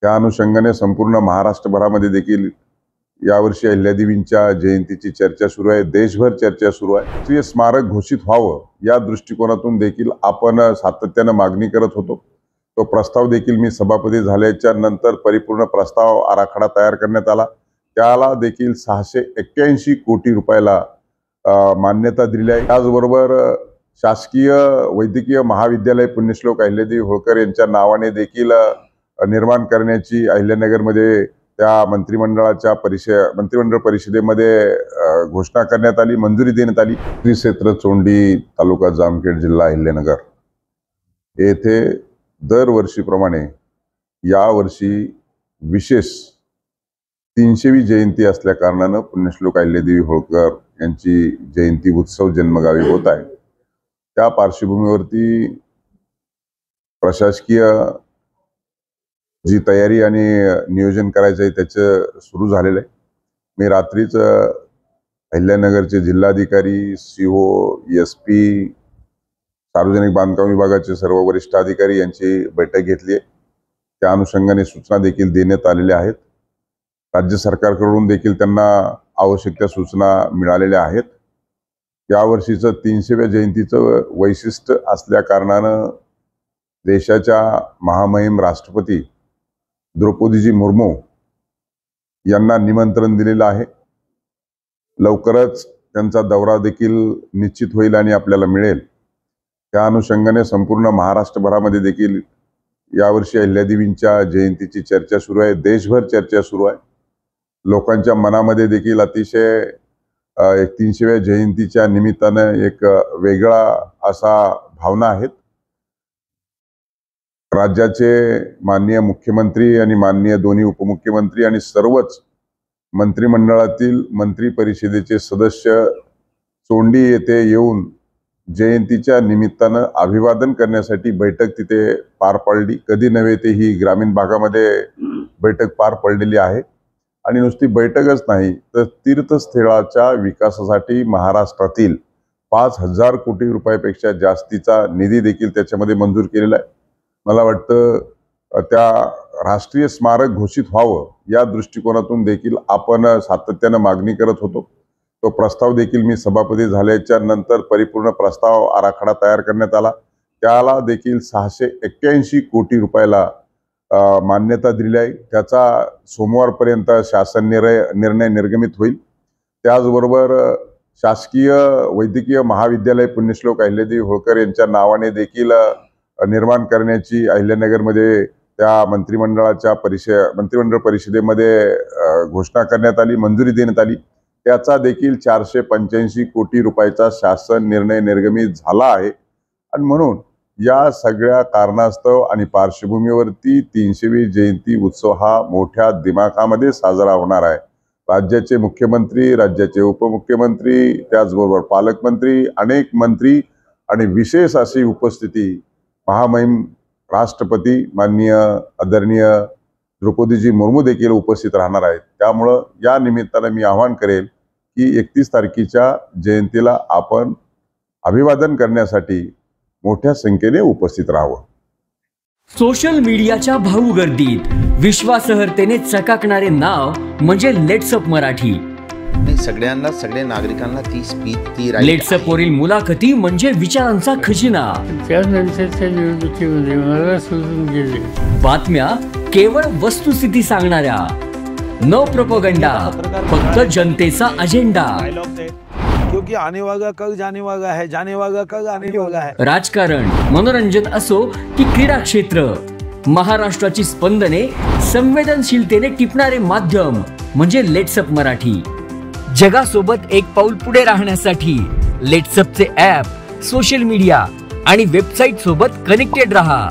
त्या अनुषंगाने संपूर्ण महाराष्ट्रभरामध्ये देखील यावर्षी अहिल्यादेवींच्या जयंतीची चर्चा सुरू आहे। देशभर चर्चा सुरू आहे। राष्ट्रीय स्मारक घोषित व्हावं या दृष्टिकोनातून देखील आपण सातत्याने मागणी करत होतो। तो प्रस्ताव देखील मी सभापती झाल्याच्या नंतर परिपूर्ण प्रस्ताव आराखडा तयार करण्यात आला। त्याला देखील 681 कोटी रुपयाला मान्यता दिली आहे। त्याचबरोबर शासकीय वैद्यकीय महाविद्यालय पुण्यश्लोक अहिल्यादेवी होळकर यांच्या नावाने देखील निर्माण करण्याची अहिल्यानगरमध्ये त्या मंत्रिमंडळ परिषदेमध्ये घोषणा करण्यात आली, मंजुरी देण्यात आली। श्री क्षेत्र चोंडी, तालुका जामखेड, जिल्हा अहिल्यानगर येथे दरवर्षीप्रमाणे यावर्षी विशेष 300वी जयंती असल्या कारणाने पुण्यश्लोक अहिल्यादेवी होळकर यांची जयंती उत्सव जन्मगावी होत आहे। त्या पार्श्वभूमीवरती प्रशासकीय जी तयारी आणि नियोजन करायचं आहे त्याचं सुरू झालेलं आहे। मी रात्रीच अहिल्यानगरचे जिल्हाधिकारी, CO, SP, सार्वजनिक बांधकाम विभागाचे सर्व वरिष्ठ अधिकारी यांची बैठक घेतली आहे। त्या अनुषंगाने सूचना देखील देण्यात आलेल्या आहेत। राज्य सरकारकडून देखील त्यांना आवश्यक त्या सूचना मिळालेल्या आहेत। यावर्षीचं 300व्या जयंतीचं वैशिष्ट्य असल्या कारणानं देशाच्या महामहिम राष्ट्रपती द्रौपदीजी मुर्मू यांना निमंत्रण दिलेलं आहे। लवकरच त्यांचा दौरा देखील निश्चित होईल आणि आपल्याला मिळेल। त्या अनुषंगाने संपूर्ण महाराष्ट्रभरामध्ये देखील यावर्षी अहिल्यादेवींच्या जयंतीची चर्चा सुरू आहे। देशभर चर्चा सुरू आहे। लोकांच्या मनामध्ये देखील अतिशय 300व्या जयंतीच्या निमित्तानं एक वेगळा असा भावना आहेत। राज्याचे माननीय मुख्यमंत्री आणि माननीय दोन्ही उपमुख्यमंत्री आणि सर्वच मंत्रिमंडळातील मंत्री परिषदेचे सदस्य चोंडी येथे येऊन जयंतीच्या निमित्तानं अभिवादन करण्यासाठी बैठक तिथे पार पडली। कधी नव्हे ते ही ग्रामीण भागामध्ये बैठक पार पडलेली आहे। आणि नुसती बैठकच नाही तर तीर्थस्थळाच्या विकासासाठी महाराष्ट्रातील 5000 कोटी रुपयापेक्षा जास्तीचा निधी देखील त्याच्यामध्ये मंजूर केलेला आहे। मला वाटतं त्या राष्ट्रीय स्मारक घोषित व्हावं या दृष्टिकोनातून देखील आपण सातत्याने मागणी करत होतो। तो प्रस्ताव देखील मी सभापती झाल्याच्या नंतर परिपूर्ण प्रस्ताव आराखडा तयार करण्यात आला। त्याला देखील 681 कोटी रुपयाला मान्यता दिली आहे। त्याचा सोमवारपर्यंत शासन निर्णय निर्गमित होईल। त्याचबरोबर शासकीय वैद्यकीय महाविद्यालय पुण्यश्लोक अहिल्यादेवी होळकर यांच्या नावाने देखील निर्माण करण्याची अहिल्यानगरमध्ये त्या मंत्रिमंडळ परिषदेमध्ये घोषणा करण्यात आली, मंजुरी देण्यात आली। त्याचा देखील 485 कोटी रुपयाचा शासन निर्णय निर्गमित झाला आहे। आणि म्हणून या सगळ्या कारणास्तव आणि पार्श्वभूमीवरती 300वी जयंती उत्सव हा मोठ्या दिमाखामध्ये साजरा होणार आहे। राज्याचे मुख्यमंत्री, राज्याचे उपमुख्यमंत्री, त्याचबरोबर पालकमंत्री, अनेक मंत्री आणि विशेष अशी उपस्थिती महामहिम राष्ट्रपती माननीय आदरणीय द्रौपदीजी मुर्मू देखील उपस्थित राहणार आहेत। त्यामुळे या निमित्ताने मी आवाहन करेल की 31 तारखेच्या जयंतीला आपण अभिवादन करण्यासाठी मोठ्या संख्येने उपस्थित राहावं। सोशल मीडियाच्या भाऊ गर्दीत विश्वासार्हतेने चकाकणारे नाव म्हणजे लेट्सअप मराठी। सगळ्यांना, सगळ्या नागरिकांना ती स्पीच, ती लेट्सअप वरील मुलाखती म्हणजे विचारांचा खजिना। त्यानंतरच्या निवडणुकीमध्ये मला सोडून गेले। बातम्या केवळ वस्तुस्थिती सांगणाऱ्या, न प्रोपगंडा, फक्त जनतेचा अजेंडा। क्योंकि आने वाला कल जाने वाला है, जाने वाला कल आने वाला है। राजकारण, मनोरंजन असो की क्रीडा क्षेत्र, महाराष्ट्राची स्पंदने संवेदनशीलतेने टिपणारे माध्यम म्हणजे लेट्सअप मराठी। जगासोबत एक पाऊल पुढे राहण्यासाठी लेट्सअपचे ॲप, सोशल मीडिया आणि वेबसाईट सोबत कनेक्टेड रहा।